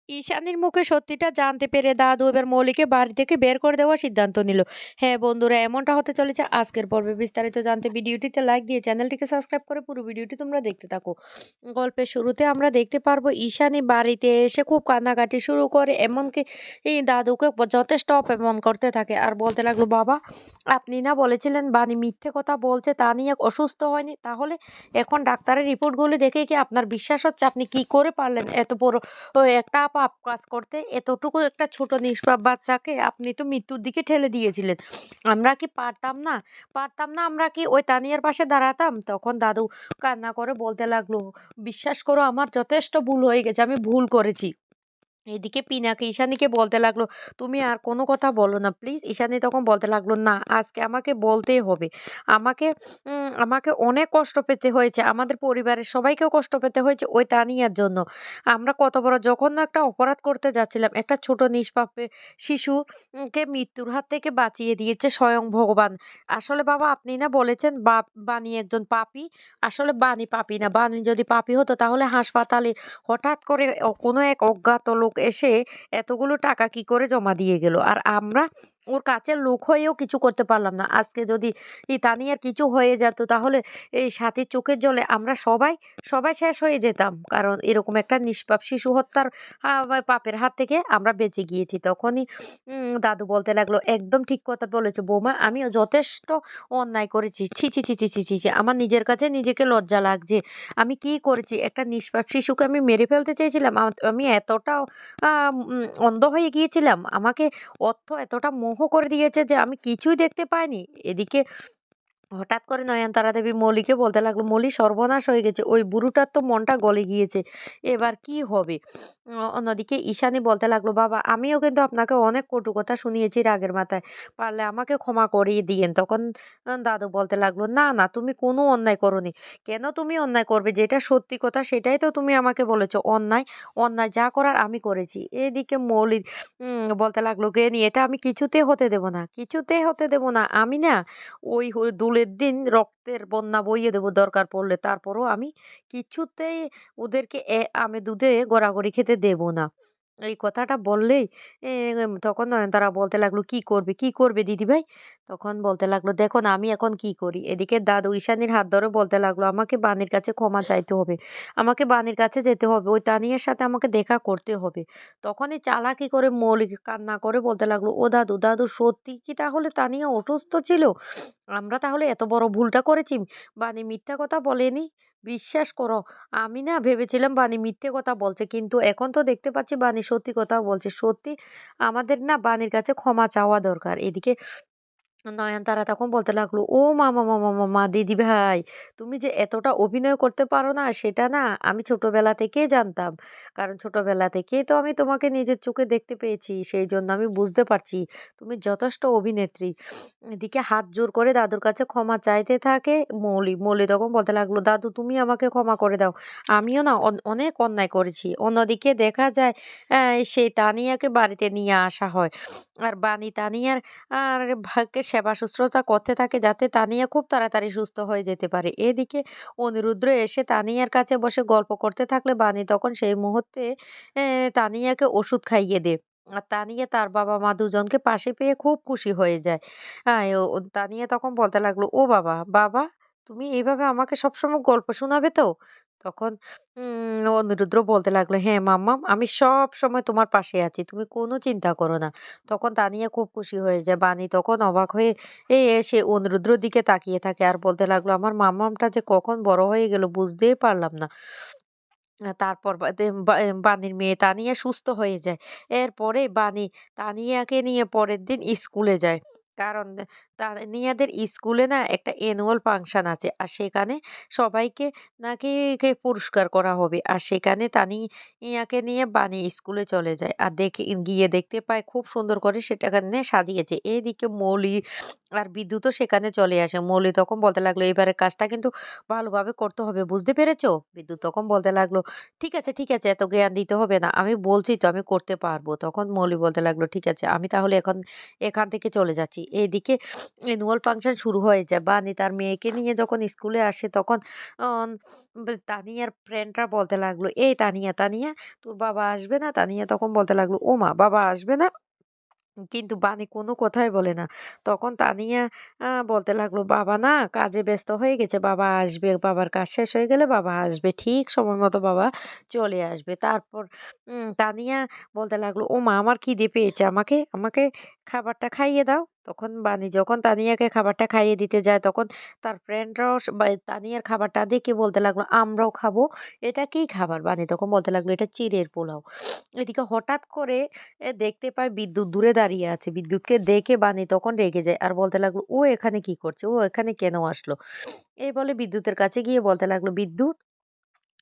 ঈশানীর মুখে সত্যিটা জানতে পেরে দাদু এবার মৌলিকে বাড়ি থেকে বের করে দেওয়ার সিদ্ধান্ত নিল। হ্যাঁ বন্ধুরা, এমনটা হতে চলেছে আজকের পর্বে। বিস্তারিত জানতে ভিডিওটিতে লাইক দিয়ে চ্যানেলটিকে সাবস্ক্রাইব করে পুরো ভিডিওটি তোমরা দেখতে থাকো। গল্পের শুরুতে আমরা দেখতে পারবো ঈশানী বাড়িতে এসে খুব কান্নাকাটি শুরু করে, এমনকি এই দাদুকে যথেষ্ট অপমান করতে থাকে আর বলতে লাগলো, বাবা আপনি না বলেছিলেন বানি মিথ্যে কথা বলছে, তা নিয়ে অসুস্থ হয়নি, তাহলে এখন ডাক্তারের রিপোর্টগুলো দেখে কি আপনার বিশ্বাস হচ্ছে? আপনি কি করে পারলেন এত বড় তো একটা পাপ কাজ করতে? এতটুকু একটা ছোট নিষ্পাপ বাচ্চাকে আপনি তো মৃত্যুর দিকে ঠেলে দিয়েছিলেন। আমরা কি পারতাম না? পারতাম না আমরা কি ওই তানিয়ার পাশে দাঁড়াতাম? তখন দাদু কান্না করে বলতে লাগলো, বিশ্বাস করো আমার যথেষ্ট ভুল হয়ে গেছে। আমি ভুল করেছি। এদিকে পিনাকে ঈশানীকে বলতে লাগলো, তুমি আর কোনো কথা বলো না প্লিজ। ঈশানী তখন বলতে লাগলো, না আজকে আমাকে বলতেই হবে। আমাকে আমাকে অনেক কষ্ট পেতে হয়েছে, আমাদের পরিবারের সবাইকেও কষ্ট পেতে হয়েছে ওই তানিয়ার জন্য। আমরা কত বড় জঘন্য একটা অপরাধ করতে যাচ্ছিলাম। একটা ছোট নিষ্পাপ শিশু কে মৃত্যুর হাত থেকে বাঁচিয়ে দিয়েছে স্বয়ং ভগবান। আসলে বাবা আপনি না বলেছেন বানি একজন পাপী। আসলে বানি পাপী না। বানি যদি পাপী হতো তাহলে হাসপাতালে হঠাৎ করে কোনো এক অজ্ঞাত লোক এসে এতগুলো টাকা কি করে জমা দিয়ে গেল? আর আমরা ওর কাছের লোক হয়েও কিছু করতে পারলাম না। আজকে যদি তানিয়ার কিছু হয়ে যেত তাহলে এই সাথীর চোখের জলে আমরা সবাই শেষ হয়ে যেতাম। কারণ এরকম একটা নিষ্পাপ শিশু হত্যার পাপের হাত থেকে আমরা বেঁচে গিয়েছি। তখনই দাদু বলতে লাগলো, একদম ঠিক কথা বলেছো বৌমা। আমিও যথেষ্ট অন্যায় করেছি। ছি, ছি, ছি, ছি, ছি, ছি, ছি। আমার নিজের কাছে নিজেকে লজ্জা লাগছে। আমি কি করেছি? একটা নিষ্পাপ শিশুকে আমি মেরে ফেলতে চেয়েছিলাম। আমি এতটা অন্ধ হয়ে গিয়েছিলাম। আমাকে অর্থ এতটা মোহ করে দিয়েছে যে আমি কিছুই দেখতে পাইনি। এদিকে হঠাৎ করে নয়নতারা দেবী মৌলিকে বলতে লাগলো, মৌলি সর্বনাশ হয়ে গেছে। ওই বুড়োটার তো মনটা গলে গিয়েছে। এবার কি হবে? অন্যদিকে ঈশানী বলতে লাগলো, বাবা আমিও কিন্তু আপনাকে অনেক কটু কথা শুনিয়েছি রাগের মাথায়। পারলে আমাকে ক্ষমা করিয়ে দিয়েন। তখন দাদু বলতে লাগলো, না, না তুমি কোনো অন্যায় করোনি। কেন তুমি অন্যায় করবে? যেটা সত্যি কথা সেটাই তো তুমি আমাকে বলেছো। অন্যায় যা করার আমি করেছি। এদিকে মৌলি বলতে লাগলো, জ্ঞানী এটা আমি কিছুতে হতে দেব না। কিছুতেই হতে দেব না। আমি না ওই দোলের দিন রক্তের বন্যা বইয়ে দেব দরকার পড়লে। তারপরও আমি কিছুতেই ওদেরকে আমে দুধে গড়াগড়ি খেতে দেব না। এই কথাটা বললেই তখন নয়নতারা বলতে লাগলো, "কি করবে, কি করবে দিদিভাই?" তখন বলতে লাগলো, "দেখো না আমি এখন কি করি?" এদিকে দাদু ঈশানীর হাত ধরে বলতে লাগলো, "আমাকে বানির কাছে ক্ষমা চাইতে হবে। আমাকে বানির কাছে যেতে হবে। ওই তানিয়ার সাথে আমাকে দেখা করতে হবে।" তখনই চালাকি করে মৌলিক কান্না করে বলতে লাগলো, "ও দাদু, দাদু সত্যি কি তাহলে তানিয়া অসুস্থ ছিল? আমরা তাহলে এত বড় ভুলটা করেছি? বানি মিথ্যা কথা বলেনি। বিশ্বাস করো, আমি না ভেবেছিলাম বানি মিথ্যে কথা বলছে। কিন্তু এখন তো দেখতে পাচ্ছি বানি সত্যি কথাও বলছে। সত্যি আমাদের না বানির কাছে ক্ষমা চাওয়া দরকার।" এদিকে নয়নতারা তখন বলতে লাগলো, "ও মামা দিদিভাই, তুমি যে এতটা অভিনয় করতে পারো না সেটা না আমি ছোটবেলা থেকেই জানতাম। কারণ ছোটবেলা থেকেই তো আমি তোমাকে নিজের চোখে দেখতে পেয়েছি। সেইজন্য আমি বুঝতে পারছি তুমি যথেষ্ট অভিনেত্রী।" এদিকে হাত জোড় করে দাদুর কাছে ক্ষমা চাইতে থাকে মৌলি। মৌলি তখন বলতে লাগলো, "দাদু তুমি আমাকে ক্ষমা করে দাও। আমিও না অনেক অন্যায় করেছি।" অন্যদিকে দেখা যায় সেই তানিয়াকে বাড়িতে নিয়ে আসা হয়। আর বানি তানিয়ার আর ভাগ্যে সেবা শুশ্রূষা করতে থাকে যাতে তানিয়া খুব তাড়াতাড়ি সুস্থ হয়ে যেতে পারে। এদিকে অনিরুদ্র এসে তানিয়ার কাছে বসে গল্প করতে থাকলে বানি তখন সেই মুহূর্তে তানিয়াকে ওষুধ খাইয়ে দেয়। আর তানিয়া তার বাবা-মা দুজনকে পাশে পেয়ে খুব খুশি হয়ে যায়। তানিয়া তখন বলতে লাগলো, "ও বাবা, বাবা তুমি এভাবে আমাকে সবসময় গল্প শোনাবে তো?" তখন অনিরুদ্র বলতে লাগলো, "হ্যাঁ মাম্মাম, আমি সবসময় তোমার পাশে আছি। তুমি কোনো চিন্তা করো না।" তখন তানিয়া খুব খুশি হয়ে যায়। বানি তখন অবাক হয়ে সে অনিরুদ্রর দিকে তাকিয়ে থাকে আর বলতে লাগলো, "আমার মাম্মামটা যে কখন বড় হয়ে গেল বুঝতেই পারলাম না।" তারপর বানির মেয়ে তানিয়া সুস্থ হয়ে যায়। এরপরে বানি তানিয়াকে নিয়ে পরের দিন স্কুলে যায়। কারণ তানিয়াদের স্কুলে না একটা অ্যানুয়াল ফাংশন আছে। আর সেখানে সবাইকে নাকি পুরস্কার করা হবে। আর সেখানে তানিয়াকে নিয়ে বানি স্কুলে চলে যায়। আর গিয়ে দেখতে পায় খুব সুন্দর করে সেটাখানে সাজিয়েছে। এদিকে মৌলি আর বিদ্যুৎও সেখানে চলে আসে। মৌলি তখন বলতে লাগলো, "এবারের কাজটা কিন্তু ভালোভাবে করতে হবে। বুঝতে পেরেছো?" বিদ্যুৎ তখন বলতে লাগলো, ঠিক আছে এত জ্ঞান দিতে হবে না। আমি বলছি তো আমি করতে পারবো।" তখন মৌলি বলতে লাগলো, "ঠিক আছে আমি তাহলে এখন এখান থেকে চলে যাচ্ছি।" এদিকে অ্যানুয়াল ফাংশন শুরু হয়ে যায়। বানি তার মেয়েকে নিয়ে যখন স্কুলে আসে তখন অন তানিয়ার ফ্রেন্ডরা বলতে লাগলো, "এই তানিয়া, তানিয়া তোর বাবা আসবে না?" তানিয়া তখন বলতে লাগলো, "ওমা! বাবা আসবে না?" কিন্তু বানি কোনো কথাই বলে না। তখন তানিয়া বলতে লাগলো, "বাবা না কাজে ব্যস্ত হয়ে গেছে। বাবা আসবে। বাবার কাজ শেষ হয়ে গেলে বাবা আসবে। ঠিক সময় মতো বাবা চলে আসবে।" তারপর তানিয়া বলতে লাগলো, "ওমা! আমার খিদে পেয়েছে। আমাকে খাবারটা খাইয়ে দাও।" তখন বানি যখন তানিয়াকে খাবারটা খাইয়ে দিতে যায় তখন তার ফ্রেন্ডরাও তানিয়ার খাবারটা দেখে বলতে লাগলো, "আমরাও খাবো।" "এটা কি খাবার?" বানি তখন বলতে লাগলো, "এটা চিড়ের পোলাও।" এদিকে হঠাৎ করে দেখতে পায় বিদ্যুৎ দূরে দাঁড়িয়ে আছে। বিদ্যুৎকে দেখে বানি তখন রেগে যায়। আর বলতে লাগলো, "ও এখানে কি করছে? ও এখানে কেন আসলো?" এই বলে বিদ্যুতের কাছে গিয়ে বলতে লাগলো, "বিদ্যুৎ,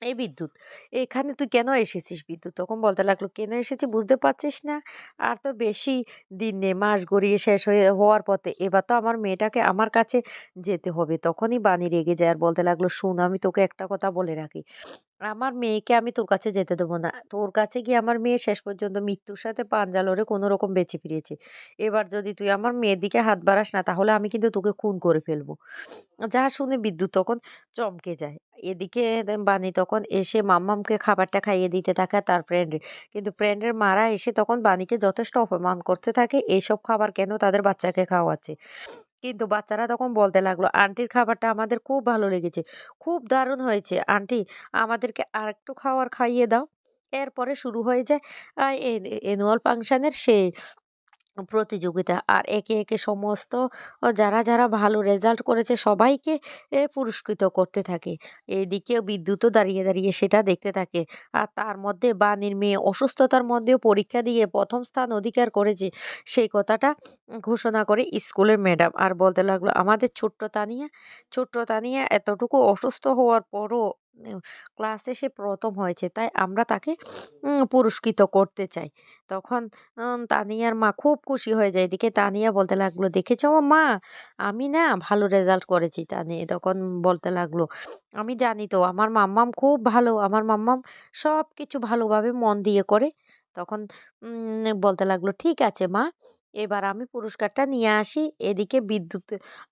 এই বিদ্যুৎ, এখানে তুই কেন এসেছিস?" বিদ্যুৎ তখন বলতে লাগলো, "কেন এসেছি বুঝতে পারছিস না? আর তো বেশি দিন নেই। মাস গড়িয়ে শেষ হওয়ার পথে। এবার তো আমার মেয়েটাকে আমার কাছে যেতে হবে।" তখনই বানি রেগে যায় আর বলতে লাগলো, "শোন আমি তোকে একটা কথা বলে রাখি। আমার মেয়েকে আমি তোর কাছে যেতে দেবো না। তোর কাছে গিয়ে আমার মেয়ে শেষ পর্যন্ত মৃত্যুর সাথে পাঞ্জা লড়ে কোনরকম বেঁচে ফিরেছে। এবার যদি তুই আমার মেয়ের দিকে হাত বাড়াস না তাহলে আমি কিন্তু তোকে খুন করে ফেলবো।" যা শুনে বিদ্যুৎ তখন চমকে যায়। এদিকে বানি তখন এসে মাম্মামকে খাবারটা খাইয়ে দিতে থাকে তার ফ্রেন্ডে। কিন্তু ফ্রেন্ডের মারা এসে তখন বানিকে যথেষ্ট অপমান করতে থাকে, এসব খাবার কেন তাদের বাচ্চাকে খাওয়াচ্ছে। কিন্তু বাচ্চারা তখন বলতে লাগলো, "আন্টির খাবারটা আমাদের খুব ভালো লেগেছে। খুব দারুণ হয়েছে। আন্টি আমাদেরকে আরেকটু খাবার খাইয়ে দাও।" এরপরে শুরু হয়ে যায় অ্যানুয়াল ফাংশনের সেই প্রতিযোগিতা। আর একে, একে সমস্ত যারা ভালো রেজাল্ট করেছে সবাইকে পুরস্কৃত করতে থাকে। এদিকেও বিদ্যুৎও দাঁড়িয়ে সেটা দেখতে থাকে। আর তার মধ্যে বানীর মেয়ে অসুস্থতার মধ্যেও পরীক্ষা দিয়ে ১ম স্থান অধিকার করেছে সেই কথাটা ঘোষণা করে স্কুলের ম্যাডাম। আর বলতে লাগলো, "আমাদের ছোট্ট তানিয়া এতটুকু অসুস্থ হওয়ার পরও উম ক্লাসে সে ১ম হয়েছে। তাই আমরা তাকে পুরস্কৃত করতে চাই।" তখন তানিয়ার মা খুব খুশি হয়ে যায়। এদিকে তানিয়া বলতে লাগলো, "দেখেছো মা, আমি না ভালো রেজাল্ট করেছি।" তখন বলতে লাগলো, "আমি জানি তো আমার মাম্মাম খুব ভালো। আমার মাম্মাম সবকিছু ভালোভাবে মন দিয়ে করে।" তখন বলতে লাগলো, "ঠিক আছে মা, এবার আমি পুরস্কারটা নিয়ে আসি।" এদিকে বিদ্যুৎ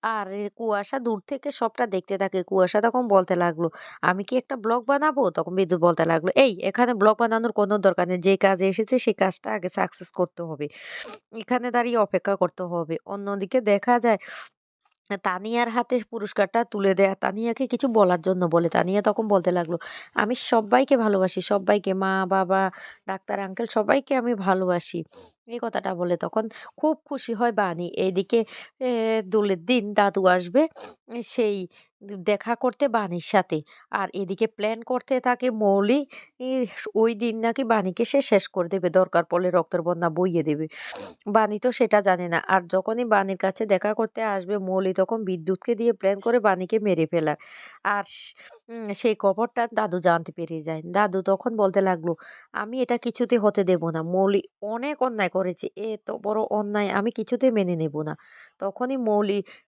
আর কুয়াশা দূর থেকে সবটা দেখতে থাকে। কুয়াশা তখন বলতে লাগলো, "আমি কি একটা ব্লগ বানাবো?" তখন বিদ্যুৎ বলতে লাগলো, "এই এখানে ব্লগ বানানোর কোনো দরকার নেই। যে কাজে এসেছি সেই কাজটা আগে সাকসেস করতে হবে। এখানে দাঁড়িয়ে অপেক্ষা করতে হবে।" অন্যদিকে দেখা যায় তানিয়ার হাতে পুরস্কারটা তুলে দেয়া তানিয়াকে কিছু বলার জন্য বলে। তানিয়া তখন বলতে লাগলো, "আমি সব্বাইকে ভালোবাসি। সব্বাইকে মা-বাবা, ডাক্তার আঙ্কেল সবাইকে আমি ভালোবাসি।" এই কথাটা বলে তখন খুব খুশি হয় বানি। এদিকে দোলের দিন দাদু আসবে সেই দেখা করতে বানির সাথে। আর এদিকে প্ল্যান করতে থাকে মৌলি ই ওইদিন নাকি বানিকে সে শেষ করে দেবে। দরকার পড়লে রক্তের বন্যা বইয়ে দেবে। বানি তো সেটা জানে না। আর যখনই বানির কাছে দেখা করতে আসবে মৌলি তখন বিদ্যুৎকে দিয়ে প্ল্যান করে বানিকে মেরে ফেলার। আর সেই খবরটা দাদু জানতে পেরে যায়। দাদু তখন বলতে লাগলো, "আমি এটা কিছুতে হতে দেব না। মৌলি অনেক অন্যায় করেছে। এত বড় অন্যায় আমি কিছুতেই মেনে নেব না।" তখনই মৌলি